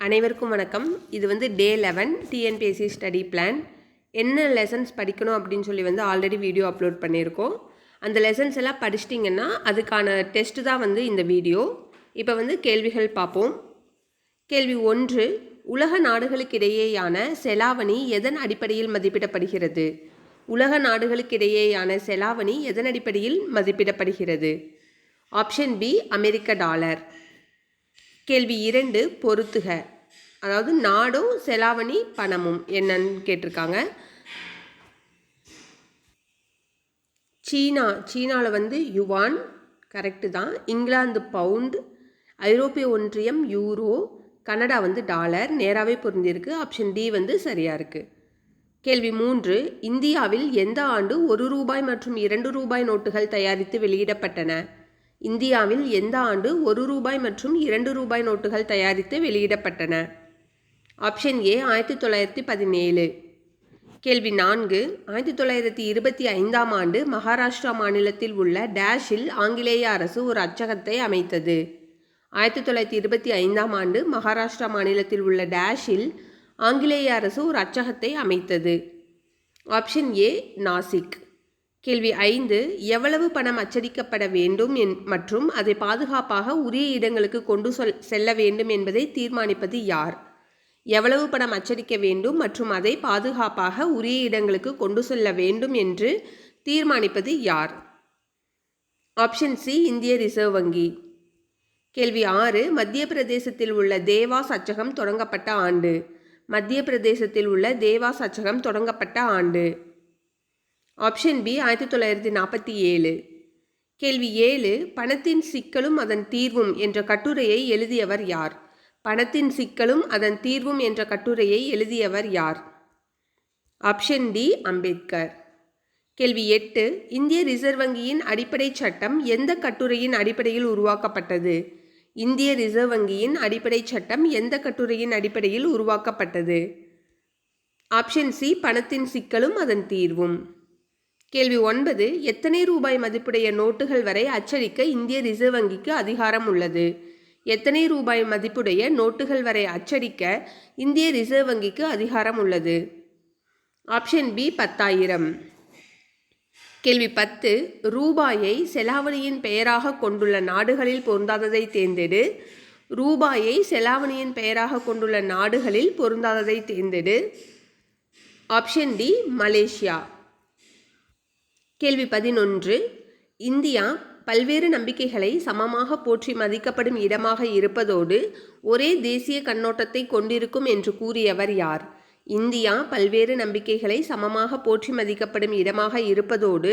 அனைவருக்கும் வணக்கம். இது டே 11 டிஎன்பிஎஸ்சி ஸ்டடி பிளான். என்ன லெசன்ஸ் படிக்கணும் அப்படின்னு சொல்லி ஆல்ரெடி வீடியோ அப்லோட் பண்ணியிருக்கோம். அந்த லெசன்ஸ் எல்லாம் படிச்சிட்டிங்கன்னா அதுக்கான டெஸ்ட்டு தான் இந்த வீடியோ. இப்போ கேள்விகள் பார்ப்போம். கேள்வி 1, உலக நாடுகளுக்கிடையேயான செலாவணி எதன் அடிப்படையில் மதிப்பிடப்படுகிறது? உலக நாடுகளுக்கிடையேயான செலாவணி எதன் அடிப்படையில் மதிப்பிடப்படுகிறது? ஆப்ஷன் பி, அமெரிக்க டாலர். கேள்வி 2, பொறுத்துக. அதாவது நாடும் செலாவணி பணமும் என்னன்னு கேட்டிருக்காங்க. சீனாவில் யுவான் கரெக்டு தான். இங்கிலாந்து பவுண்ட், ஐரோப்பிய ஒன்றியம் யூரோ, கனடா டாலர். நேராகவே பொருந்திருக்கு. ஆப்ஷன் டி சரியாக இருக்குது. கேள்வி 3, இந்தியாவில் எந்த ஆண்டு 1 ரூபாய் மற்றும் 2 ரூபாய் நோட்டுகள் தயாரித்து வெளியிடப்பட்டன? இந்தியாவில் எந்த ஆண்டு 1 ரூபாய் மற்றும் 2 ரூபாய் நோட்டுகள் தயாரித்து வெளியிடப்பட்டன? Option A, 1917. கேள்வி 4, 1925ஆம் ஆண்டு மகாராஷ்டிரா மாநிலத்தில் உள்ள டேஷில் ஆங்கிலேய அரசு ஒரு அச்சகத்தை அமைத்தது. 1925ஆம் ஆண்டு மகாராஷ்டிரா மாநிலத்தில் உள்ள டேஷில் ஆங்கிலேய அரசு ஒரு அச்சகத்தை அமைத்தது. Option A, Nashik. கேள்வி 5, எவ்வளவு பணம் அச்சடிக்கப்பட வேண்டும் மற்றும் அதை பாதுகாப்பாக உரிய இடங்களுக்கு கொண்டு செல்ல வேண்டும் என்பதை தீர்மானிப்பது யார்? எவ்வளவு பணம் அச்சடிக்க வேண்டும் மற்றும் அதை பாதுகாப்பாக உரிய இடங்களுக்கு கொண்டு செல்ல வேண்டும் என்று தீர்மானிப்பது யார்? ஆப்ஷன் சி, இந்திய ரிசர்வ் வங்கி. கேள்வி 6, மத்திய பிரதேசத்தில் உள்ள தேவாஸ் அச்சகம் தொடங்கப்பட்ட ஆண்டு? மத்திய பிரதேசத்தில் உள்ள தேவாஸ் அச்சகம் தொடங்கப்பட்ட ஆண்டு? Option B, 1947. கேள்வி 7, பணத்தின் சிக்கலும் அதன் தீர்வும் என்ற கட்டுரையை எழுதியவர் யார்? பணத்தின் சிக்கலும் அதன் தீர்வும் என்ற கட்டுரையை எழுதியவர் யார்? Option D, Ambedkar. கேள்வி 8, இந்திய ரிசர்வ் வங்கியின் அடிப்படை சட்டம் எந்த கட்டுரையின் அடிப்படையில் உருவாக்கப்பட்டது? இந்திய ரிசர்வ் வங்கியின் அடிப்படை சட்டம் எந்த கட்டுரையின் அடிப்படையில் உருவாக்கப்பட்டது? ஆப்ஷன் சி, பணத்தின் சிக்கலும் அதன் தீர்வும். கேள்வி 9, எத்தனை ரூபாய் மதிப்புடைய நோட்டுகள் வரை அச்சடிக்க இந்திய ரிசர்வ் வங்கிக்கு அதிகாரம் உள்ளது? எத்தனை ரூபாய் மதிப்புடைய நோட்டுகள் வரை அச்சடிக்க இந்திய ரிசர்வ் வங்கிக்கு அதிகாரம் உள்ளது? Option B, 10,000. கேள்வி 10, ரூபாயை செலாவணியின் பெயராக கொண்டுள்ள நாடுகளில் பொருந்தாததை தேர்ந்தெடு. ரூபாயை செலாவணியின் பெயராக கொண்டுள்ள நாடுகளில் பொருந்தாததை தேர்ந்தெடு. Option D, Malaysia. கேள்வி 11, இந்தியா பல்வேறு நம்பிக்கைகளை சமமாக போற்றி மதிக்கப்படும் இடமாக இருப்பதோடு ஒரே தேசிய கண்ணோட்டத்தை கொண்டிருக்கும் என்று கூறியவர் யார்? இந்தியா பல்வேறு நம்பிக்கைகளை சமமாக போற்றி மதிக்கப்படும் இடமாக இருப்பதோடு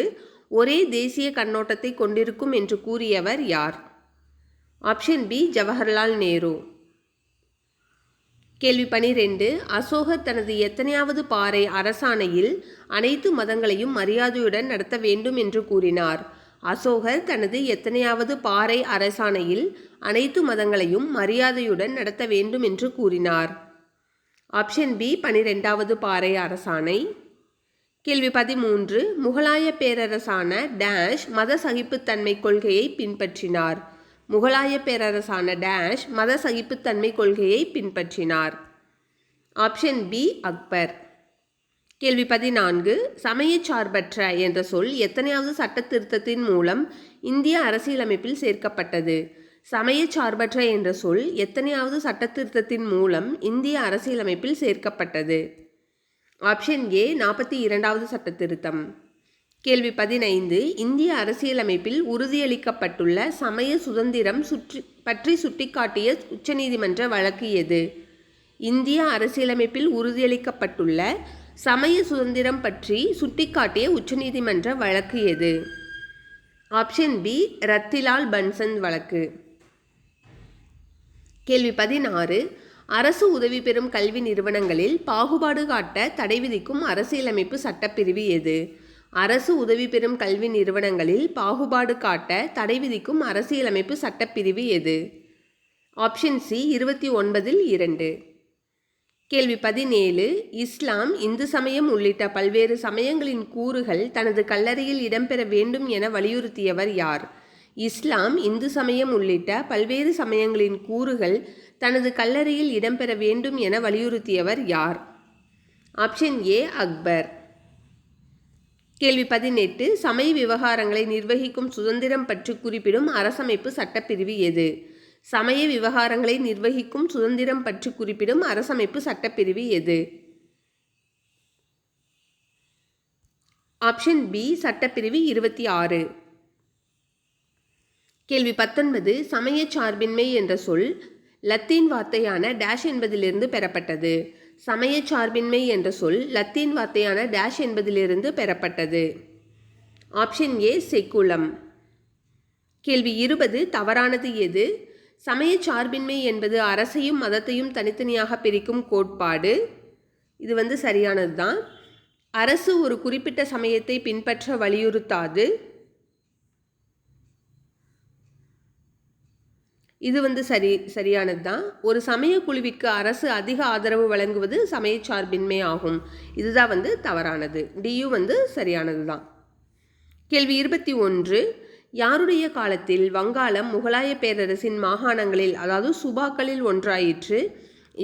ஒரே தேசிய கண்ணோட்டத்தை கொண்டிருக்கும் என்று கூறியவர் யார்? Option B, Jawaharlal Nehru. கேள்வி 12, அசோகர் தனது எத்தனையாவது பாறை அரசாணையில் அனைத்து மதங்களையும் மரியாதையுடன் நடத்த வேண்டும் என்று கூறினார்? அசோகர் தனது எத்தனையாவது பாறை அரசாணையில் அனைத்து மதங்களையும் மரியாதையுடன் நடத்த வேண்டும் என்று கூறினார்? ஆப்ஷன் பி, 12வது பாறை அரசாணை. கேள்வி 13, முகலாய பேரரசான டேஷ் மத சகிப்புத்தன்மை கொள்கையை பின்பற்றினார்? முகலாய பேரரசான டேஷ் மத சகிப்புத்தன்மை கொள்கையை பின்பற்றினார்? Option B, Akbar. கேள்வி 14, சமயச்சார்பற்ற என்ற சொல் எத்தனையாவது சட்ட திருத்தத்தின் மூலம் இந்திய அரசியலமைப்பில் சேர்க்கப்பட்டது? சமயச்சார்பற்ற என்ற சொல் எத்தனையாவது சட்ட திருத்தத்தின் மூலம் இந்திய அரசியலமைப்பில் சேர்க்கப்பட்டது? ஆப்ஷன் ஏ, 42வது சட்ட திருத்தம். கேள்வி 15, இந்திய அரசியலமைப்பில் உறுதியளிக்கப்பட்டுள்ள சமய சுதந்திரம் பற்றி சுட்டிக்காட்டிய உச்சநீதிமன்ற வழக்கு எது? இந்திய அரசியலமைப்பில் உறுதியளிக்கப்பட்டுள்ள சமய சுதந்திரம் பற்றி சுட்டிக்காட்டிய உச்சநீதிமன்ற வழக்கு எது? ஆப்ஷன் பி, ரத்திலால் பன்சந்த் வழக்கு. கேள்வி 16, அரசு உதவி பெறும் கல்வி நிறுவனங்களில் பாகுபாடு காட்ட தடை விதிக்கும் அரசியலமைப்பு சட்டப்பிரிவு எது? அரசு உதவி பெறும் கல்வி நிறுவனங்களில் பாகுபாடு காட்ட தடை விதிக்கும் அரசியலமைப்பு சட்டப்பிரிவு எது? ஆப்ஷன் சி, 29இல் 2. கேள்வி 17, இஸ்லாம், இந்து சமயம் உள்ளிட்ட பல்வேறு சமயங்களின் கூறுகள் தனது கல்லறையில் இடம்பெற வேண்டும் என வலியுறுத்தியவர் யார்? இஸ்லாம், இந்து சமயம் உள்ளிட்ட பல்வேறு சமயங்களின் கூறுகள் தனது கல்லறையில் இடம்பெற வேண்டும் என வலியுறுத்தியவர் யார்? ஆப்ஷன் ஏ அக்பர். கேள்வி 18. சமய விவகாரங்களை நிர்வகிக்கும் சுதந்திரம் பற்றி குறிப்பிடும் அரசமைப்பு சட்டப்பிரிவு எது? சமய விவகாரங்களை நிர்வகிக்கும் சுதந்திரம் பற்றி குறிப்பிடும் அரசமைப்பு சட்டப்பிரிவு எது? ஆப்ஷன் பி சட்டப்பிரிவு 26. கேள்வி 19. சமய சார்பின்மை என்ற சொல் லத்தீன் வார்த்தையான டேஷ் என்பதிலிருந்து பெறப்பட்டது. சமய சார்பின்மை என்ற சொல் லத்தீன் வார்த்தையான டேஷ் என்பதிலிருந்து பெறப்பட்டது. ஆப்ஷன் ஏ செக்குலம். கேள்வி 20. தவறானது எது? சமய சார்பின்மை என்பது அரசையும் மதத்தையும் தனித்தனியாக பிரிக்கும் கோட்பாடு. இது சரியானது தான். அரசு ஒரு குறிப்பிட்ட சமயத்தை பின்பற்ற வலியுறுத்தாது. இது சரியானது தான். ஒரு சமய குழுவிற்கு அரசு அதிக ஆதரவு வழங்குவது சமய சார்பின்மை ஆகும். இதுதான் தவறானது. டியும் சரியானது தான். கேள்வி 21. யாருடைய காலத்தில் வங்காளம் முகலாய பேரரசின் மாகாணங்களில் அதாவது சுபாக்களில் ஒன்றாயிற்று?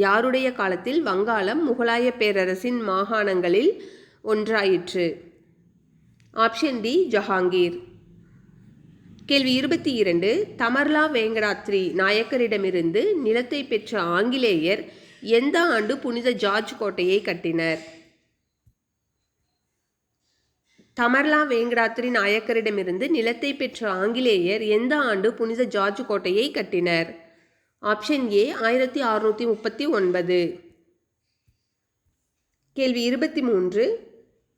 யாருடைய காலத்தில் வங்காளம் முகலாய பேரரசின் மாகாணங்களில் ஒன்றாயிற்று? Option D Jahangir. கேள்வி 22. தமர்லா வேங்கடாத்ரி நாயக்கரிடமிருந்து நிலத்தை பெற்ற ஆங்கிலேயர் எந்த ஆண்டு புனித ஜார்ஜ் கோட்டையை கட்டினர்? தமர்லா வேங்கடாத்ரி நாயக்கரிடமிருந்து நிலத்தை பெற்ற ஆங்கிலேயர் எந்த ஆண்டு புனித ஜார்ஜ் கோட்டையை கட்டினர்? Option A 1639. கேள்வி 23.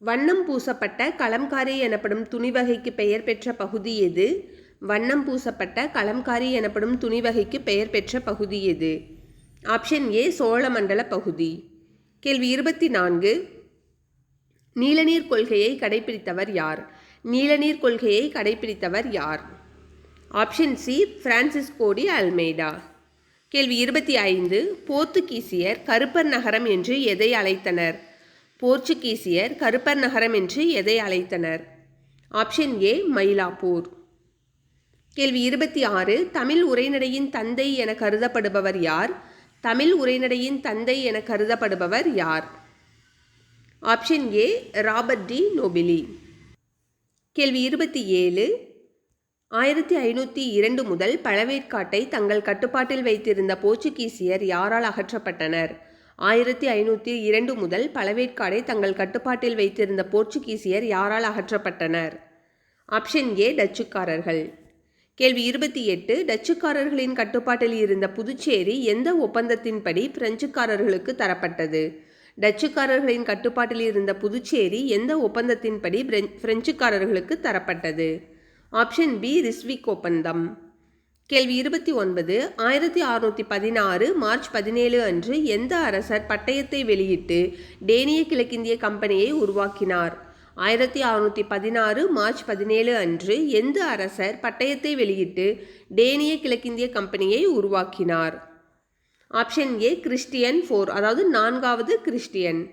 வண்ணம் பூசப்பட்ட கலம்காரி எனப்படும் துணிவகைக்கு பெயர் பெற்ற பகுதி எது? வண்ணம் பூசப்பட்ட கலம்காரி எனப்படும் துணிவகைக்கு பெயர் பெற்ற பகுதி எது? ஆப்ஷன் ஏ சோழமண்டல பகுதி. கேள்வி 24. நீலநீர் கொள்கையை கடைபிடித்தவர் யார்? நீலநீர் கொள்கையை கடைபிடித்தவர் யார்? Option C Francisco de Almeida. கேள்வி 25. போர்த்துகீசியர் கருப்பர் நகரம் என்று எதை அழைத்தனர்? போர்ச்சுகீசியர் கருப்பர் நகரம் என்று எதை அழைத்தனர்? Option A Mylapore. கேள்வி 26. தமிழ் உரைநடையின் தந்தை என கருதப்படுபவர் யார்? தமிழ் உரைநடையின் தந்தை என கருதப்படுபவர் யார்? Option A Robert de Nobili. கேள்வி 27. 1502 முதல் பழவேற்காட்டை தங்கள் கட்டுப்பாட்டில் வைத்திருந்த போர்ச்சுகீசியர் யாரால் அகற்றப்பட்டனர்? 1502 முதல் பழவேற்காடை தங்கள் கட்டுப்பாட்டில் வைத்திருந்த போர்ச்சுகீசியர் யாரால் அகற்றப்பட்டனர்? Option A டச்சுக்காரர்கள். கேள்வி 28. டச்சுக்காரர்களின் கட்டுப்பாட்டில் இருந்த புதுச்சேரி எந்த ஒப்பந்தத்தின்படி பிரெஞ்சுக்காரர்களுக்கு தரப்பட்டது? டச்சுக்காரர்களின் கட்டுப்பாட்டில் இருந்த புதுச்சேரி எந்த ஒப்பந்தத்தின்படி பிரெஞ்சுக்காரர்களுக்கு தரப்பட்டது? ஆப்ஷன் பி ரிஸ்விக் ஒப்பந்தம். கேள்வி 29. 1616 மார்ச் 17 அன்று எந்த அரசர் பட்டயத்தை வெளியிட்டு டேனிய கிழக்கிந்திய கம்பெனியை உருவாக்கினார்? 1616 மார்ச் 17 அன்று எந்த அரசர் பட்டயத்தை வெளியிட்டு டேனிய கிழக்கிந்திய கம்பெனியை உருவாக்கினார்? ஆப்ஷன் ஏ கிறிஸ்டியன் 4 அதாவது 4வது கிறிஸ்டியன்.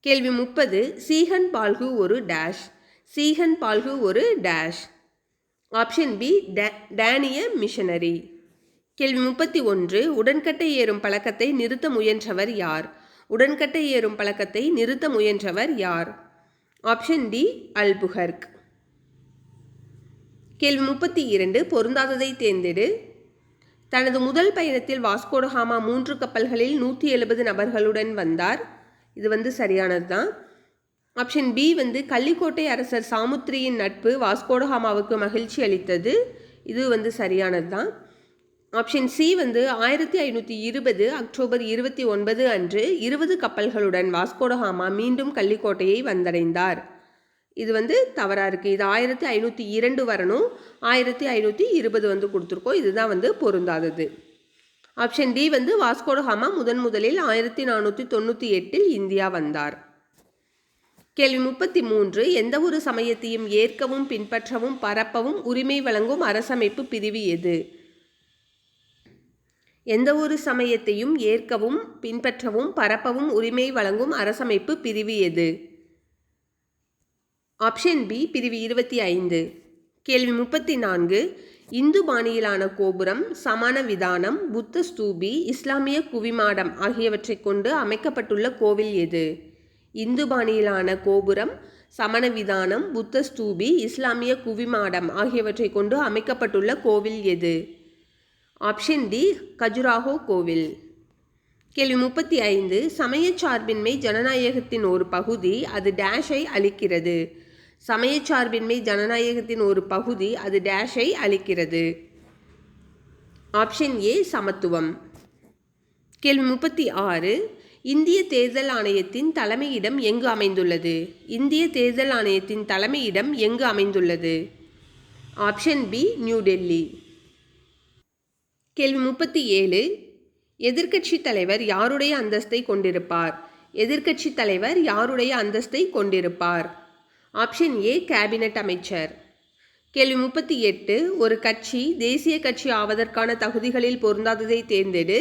கேள்வி 30. சீகன் பால்கு ஒரு டேஷ். சீகன் பால்கு ஒரு டேஷ். ஆப்ஷன் பி டேனிய மிஷனரி. கேள்வி 31. உடன்கட்டை ஏறும் பழக்கத்தை நிறுத்த முயன்றவர் யார்? உடன்கட்டை ஏறும் பழக்கத்தை நிறுத்த முயன்றவர் யார்? Option de Albuquerque. கேள்வி 32. பொருந்தாததை தேர்ந்தெடு. தனது முதல் பயணத்தில் வாஸ்கோடகாமா 3 கப்பல்களில் 170 நபர்களுடன் வந்தார். இது சரியானது தான். ஆப்ஷன் பி கள்ளிக்கோட்டை அரசர் சாமுத்திரியின் நட்பு வாஸ்கோடகாமாவுக்கு மகிழ்ச்சி அளித்தது. இது சரியானது தான். ஆப்ஷன் சி 1520 அக்டோபர் 29 அன்று 20 கப்பல்களுடன் வாஸ்கோடகாமா மீண்டும் கள்ளிக்கோட்டையை வந்தடைந்தார். இது தவறாக இருக்குது. இது 1502 வரணும், 1520 கொடுத்துருக்கோம். இதுதான் பொருந்தாதது. ஆப்ஷன் டி வாஸ்கோடகாமா முதலில் 1498 இந்தியா வந்தார். கேள்வி 33. எந்த ஒரு சமயத்தையும் ஏற்கவும் பின்பற்றவும் பரப்பவும் உரிமை வழங்கும் அரசமைப்பு பிரிவு எது? எந்த ஒரு சமயத்தையும் ஏற்கவும் பின்பற்றவும் பரப்பவும் உரிமை வழங்கும் அரசமைப்பு பிரிவு எது? ஆப்ஷன் பி பிரிவு 25. கேள்வி 34. இந்து பாணியிலான கோபுரம், சமண விதானம், புத்த ஸ்தூபி, இஸ்லாமிய குவிமாடம் ஆகியவற்றை கொண்டு அமைக்கப்பட்டுள்ள கோவில் எது? இந்து பாணியிலான கோபுரம், சமண விதானம், புத்த ஸ்தூபி, இஸ்லாமிய குவிமாடம் ஆகியவற்றை கொண்டு அமைக்கப்பட்டுள்ள கோவில் எது? ஆப்ஷன் டி, கஜுராஹோ கோவில். கேள்வி 35. சமயச்சார்பின்மை ஜனநாயகத்தின் ஒரு பகுதி, அது டேஷை அளிக்கிறது. சமயச்சார்பின்மை ஜனநாயகத்தின் ஒரு பகுதி, அது டேஷை அளிக்கிறது. ஆப்ஷன் ஏ, சமத்துவம். கேள்வி 36. இந்திய தேர்தல் ஆணையத்தின் தலைமையிடம் எங்கு அமைந்துள்ளது? இந்திய தேர்தல் ஆணையத்தின் தலைமையிடம் எங்கு அமைந்துள்ளது? Option B, New Delhi. கேள்வி 37. எதிர்க்கட்சி தலைவர் யாருடைய அந்தஸ்தை கொண்டிருப்பார்? எதிர்க்கட்சி தலைவர் யாருடைய அந்தஸ்தை கொண்டிருப்பார்? ஆப்ஷன் ஏ, கேபினட் அமைச்சர். கேள்வி 38. ஒரு கட்சி தேசிய கட்சி ஆவதற்கான தகுதிகளில் பொருந்தாததை தேர்ந்தெடு.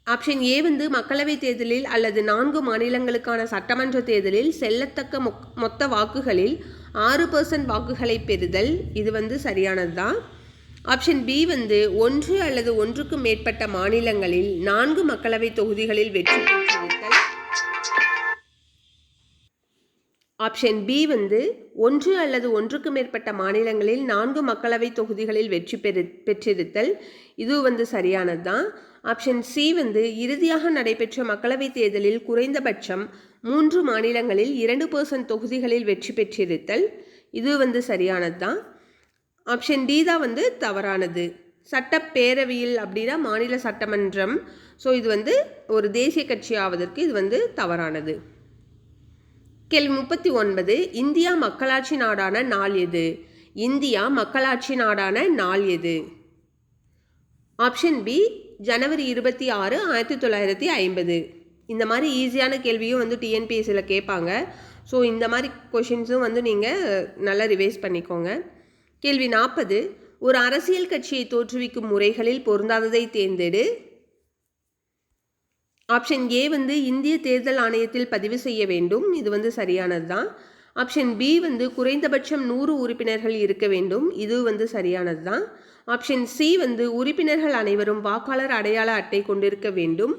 ஆப்ஷன் ஏ மக்களவைத் தேர்தலில் அல்லது 4 மாநிலங்களுக்கான சட்டமன்ற தேர்தலில் செல்லத்தக்க மொத்த வாக்குகளில் 6% வாக்குகளை பெறுதல். இது சரியானது தான். ஆப்ஷன் பி 1 அல்லது 1க்கு மேற்பட்ட மாநிலங்களில் 4 மக்களவை தொகுதிகளில் வெற்றி பெற்றிருத்தல். ஆப்ஷன் பி 1 அல்லது 1க்கு மேற்பட்ட மாநிலங்களில் 4 மக்களவை தொகுதிகளில் வெற்றி பெற்றிருத்தல். இது சரியானது தான். ஆப்ஷன் சி இறுதியாக நடைபெற்ற மக்களவைத் தேர்தலில் குறைந்தபட்சம் 3 மாநிலங்களில் 2% தொகுதிகளில் வெற்றி பெற்றிருத்தல். இது சரியானது தான். ஆப்ஷன் டி தான் தவறானது. சட்டப்பேரவையில் அப்படின்னா மாநில சட்டமன்றம். ஸோ இது ஒரு தேசிய கட்சி ஆவதற்கு இது தவறானது. கேள்வி 39. இந்தியா மக்களாட்சி நாடான நாள் எது? இந்தியா மக்களாட்சி நாடான நாள் எது? ஆப்ஷன் பி, ஜனவரி 26, 1950. இந்த மாதிரி ஈஸியான கேள்வியும் டிஎன்பிஎஸ்சியில் கேட்பாங்க. ஸோ இந்த மாதிரி கொஷின்ஸும் நீங்கள் நல்லா ரிவைஸ் பண்ணிக்கோங்க. கேள்வி 40. ஒரு அரசியல் கட்சியை தோற்றுவிக்கும் முறைகளில் பொருந்தாததை தேர்ந்தெடு. ஆப்ஷன் ஏ இந்திய தேர்தல் ஆணையத்தில் பதிவு செய்ய வேண்டும். இது சரியானது தான். ஆப்ஷன் பி குறைந்தபட்சம் 100 உறுப்பினர்கள் இருக்க வேண்டும். இது சரியானது தான். ஆப்ஷன் சி உறுப்பினர்கள் அனைவரும் வாக்காளர் அடையாள அட்டை கொண்டிருக்க வேண்டும்.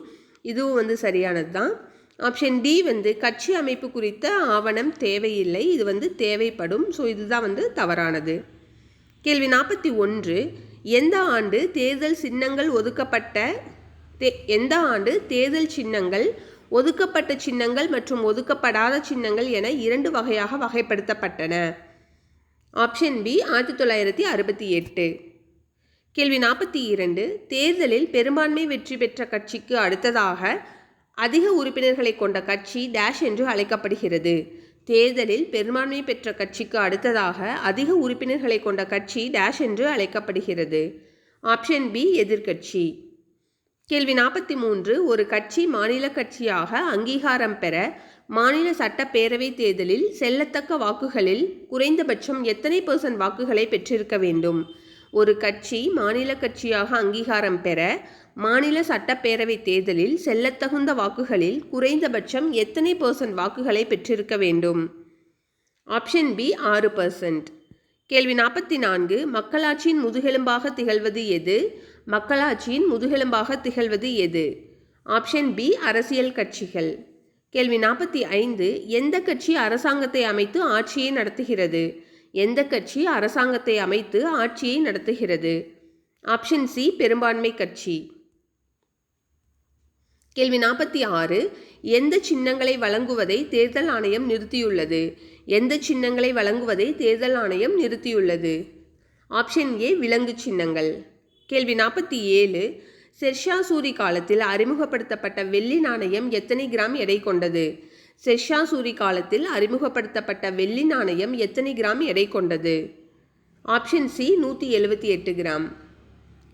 இதுவும் சரியானது தான். ஆப்ஷன் டி கட்சி அமைப்பு குறித்த ஆவணம் தேவையில்லை. இது தேவைப்படும். ஸோ இதுதான் தவறானது. கேள்வி 41. எந்த ஆண்டு தேர்தல் சின்னங்கள் ஒதுக்கப்பட்ட சின்னங்கள் மற்றும் ஒதுக்கப்படாத சின்னங்கள் என 2 வகையாக வகைப்படுத்தப்பட்டன? Option B, 1968. கேள்வி 42. தேர்தலில் பெரும்பான்மை வெற்றி பெற்ற கட்சிக்கு அடுத்ததாக அதிக உறுப்பினர்களை கொண்ட கட்சி டேஷ் என்று அழைக்கப்படுகிறது. தேர்தலில் பெரும்பான்மை பெற்ற கட்சிக்கு அடுத்ததாக அதிக உறுப்பினர்களை கொண்ட கட்சி டேஷ் என்று அழைக்கப்படுகிறது. ஆப்ஷன் பி, எதிர்க்கட்சி. கேள்வி 43. ஒரு கட்சி மாநில கட்சியாக அங்கீகாரம் பெற மாநில சட்டப்பேரவை தேர்தலில் செல்லத்தக்க வாக்குகளில் குறைந்தபட்சம் எத்தனை % வாக்குகளை பெற்றிருக்க வேண்டும்? ஒரு கட்சி மாநில கட்சியாக அங்கீகாரம் பெற மாநில சட்டப்பேரவை தேர்தலில் செல்லத்தகுந்த வாக்குகளில் குறைந்தபட்சம் எத்தனை % வாக்குகளை பெற்றிருக்க வேண்டும்? Option B, 6%. கேள்வி 44. மக்களாட்சியின் முதுகெலும்பாக திகழ்வது எது? மக்களாட்சியின் முதுகெலும்பாக திகழ்வது எது? ஆப்ஷன் பி, அரசியல் கட்சிகள். கேள்வி 45. எந்த கட்சி அரசாங்கத்தை அமைத்து ஆட்சியை நடத்துகிறது? எந்த கட்சி அரசாங்கத்தை அமைத்து ஆட்சியை நடத்துகிறது? ஆப்ஷன் சி, பெரும்பான்மை கட்சி. கேள்வி 46. எந்த சின்னங்களை வழங்குவதை தேர்தல் ஆணையம் நிறுத்தியுள்ளது? எந்த சின்னங்களை வழங்குவதை தேர்தல் ஆணையம் நிறுத்தியுள்ளது? ஆப்ஷன் ஏ, விலங்கு சின்னங்கள். கேள்வி 47. ஷெர்ஷா சூரி காலத்தில் அறிமுகப்படுத்தப்பட்ட வெள்ளி நாணயம் எத்தனை கிராம் எடை கொண்டது? ஷெர்ஷா சூரி காலத்தில் அறிமுகப்படுத்தப்பட்ட வெள்ளி நாணயம் எத்தனை கிராம் எடை கொண்டது? Option C, 178 gram.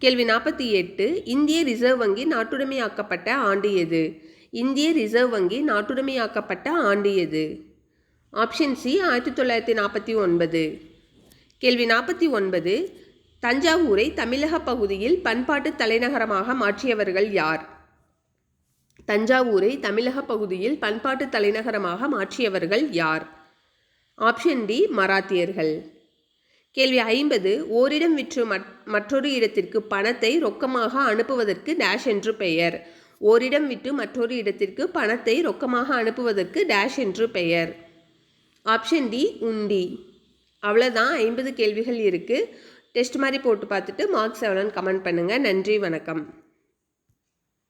கேள்வி 48. இந்திய ரிசர்வ் வங்கி நாட்டுடைமையாக்கப்பட்ட ஆண்டு எது? இந்திய ரிசர்வ் வங்கி நாட்டுடைமையாக்கப்பட்ட ஆண்டு எது? Option C, 1949. கேள்வி 49. தஞ்சாவூரை தமிழக பகுதியில் பண்பாட்டு தலைநகரமாக மாற்றியவர்கள் யார்? தஞ்சாவூரை தமிழக பகுதியில் பண்பாட்டு தலைநகரமாக மாற்றியவர்கள் யார்? ஆப்ஷன் டி, மராத்தியர்கள். கேள்வி 50 ஓரிடம் விற்று மற்றொரு இடத்திற்கு பணத்தை ரொக்கமாக அனுப்புவதற்கு டேஷ் என்று பெயர். ஓரிடம் விட்டு மற்றொரு இடத்திற்கு பணத்தை ரொக்கமாக அனுப்புவதற்கு டேஷ் என்று பெயர். ஆப்ஷன் டி உண்டி. அவ்வளோதான், 50 கேள்விகள் இருக்குது. டெஸ்ட் மாதிரி போட்டு பார்த்துட்டு மார்க்ஸ் எவ்வளோன்னு கமெண்ட் பண்ணுங்கள். நன்றி, வணக்கம்.